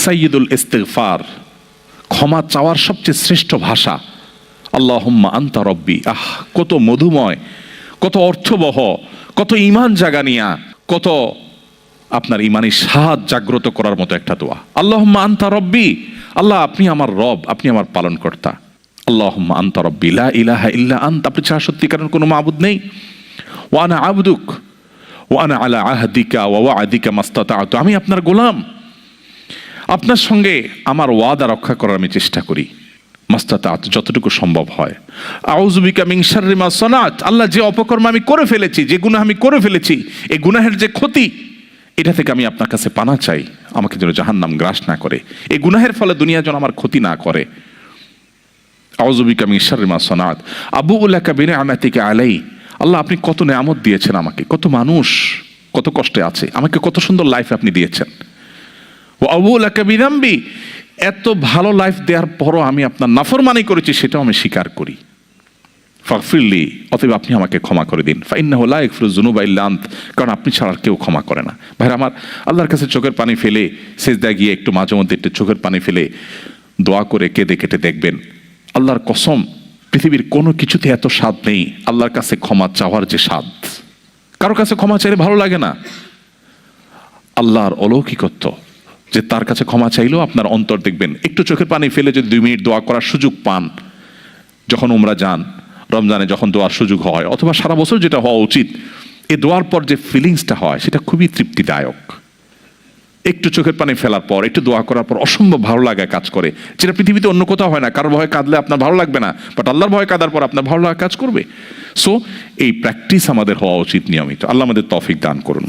সাইয়্যিদুল ইস্তিগফার, ক্ষমা চাওয়ার সবচেয়ে শ্রেষ্ঠ ভাষা আল্লাহুম্মা আনতা রব্বি। কত মধুময়, কত অর্থবহ, কত ঈমান জাগানিয়া, কত আপনার ঈমানি স্বাদ জাগ্রত করার মতো একটা দোয়া। আল্লাহুম্মা আনতা রব্বি, আল্লাহ আপনি আমার রব, আপনি আমার পালনকর্তা। আল্লাহুম্মা আনতা রব্বি লা ইলাহা ইল্লা আনতা, আপনি ছাড়া সত্যিকারের কোনো মাবুদ নেই। ওয়া আনা আবদুক ওয়া আনা আলা আহদিকা ওয়া ওয়া'দিকা মাস্তাতা'তু, আমি আপনার গোলাম, আপনার সঙ্গে আমার ওয়াদা রক্ষা করার আমি চেষ্টা করি, মাস্তাতা'তু, যতটুকু সম্ভব হয়। আউযু বিকা মিন শাররি মা সানাত, আল্লাহ যে অপকর্ম আমি করে ফেলেছি, যে গুনাহ আমি করে ফেলেছি, এই গুনাহের যে ক্ষতি, এটা থেকে আমি আপনার কাছে পানা চাই, আমাকে যেন জাহান্নাম গ্রাস না করে, এই গুনাহের ফলে দুনিয়া যেন আমার ক্ষতি না করে। আউযু বিকা মিন শাররি মা সানাত আবুউ লাকা বিনি'মাতিকা আলাই, আল্লাহ আপনি কত নেয়ামত দিয়েছেন আমাকে, কত মানুষ কত কষ্টে আছে, আমাকে কত সুন্দর লাইফ আপনি দিয়েছেন। ওয়া আবুউ লাকা বিযামবি, এত ভালো লাইফ দেওয়ার পরও আমি আপনার নাফরমানি করেছি, সেটাও আমি স্বীকার করি। ফাগফিরলি, অতএব আপনি আমাকে ক্ষমা করে দিন। ফাইন্নাহু লা ইয়াগফিরুয যুনুবা ইল্লা আনত, কারণ আপনি ছাড়া আর কেউ ক্ষমা করে না। ভাইরা আমার, আল্লাহর কাছে চোখের পানি ফেলে সিজদায় গিয়ে একটু মাঝে মধ্যে একটু চোখের পানি ফেলে দোয়া করে কেঁদে কেটে দেখবেন, আল্লাহর কসম পৃথিবীর কোনো কিছুতে এত স্বাদ নেই আল্লাহর কাছে ক্ষমা চাওয়ার যে স্বাদ। কারো কাছে ক্ষমা চাইলে ভালো লাগে না। আল্লাহর অলৌকিকত্ব যে তার কাছে ক্ষমা চাইলেও আপনার অন্তর দেখবেন, একটু চোখের পানি ফেলে যদি 2 মিনিট দোয়া করার সুযোগ পান, যখন উমরা যান, রমজানে যখন দোয়ার সুযোগ হয়, অথবা সারা বছর যেটা হওয়া উচিত, এই দোয়ার পর যে ফিলিংসটা হয় সেটা খুবই তৃপ্তিদায়ক। একটু চোখের পানি ফেলার পর, একটু দোয়া করার পর অসম্ভব ভালো লাগা কাজ করে, যেটা পৃথিবীতে অন্য কোথাও হয় না। কারোর ভয়ে কাঁদলে আপনার ভালো লাগবে না, বাট আল্লাহর ভয়ে কাঁদার পর আপনার ভালো লাগা কাজ করবে। সো এই প্র্যাকটিস আমাদের হওয়া উচিত নিয়মিত। আল্লাহ আমাদের তৌফিক দান করুন।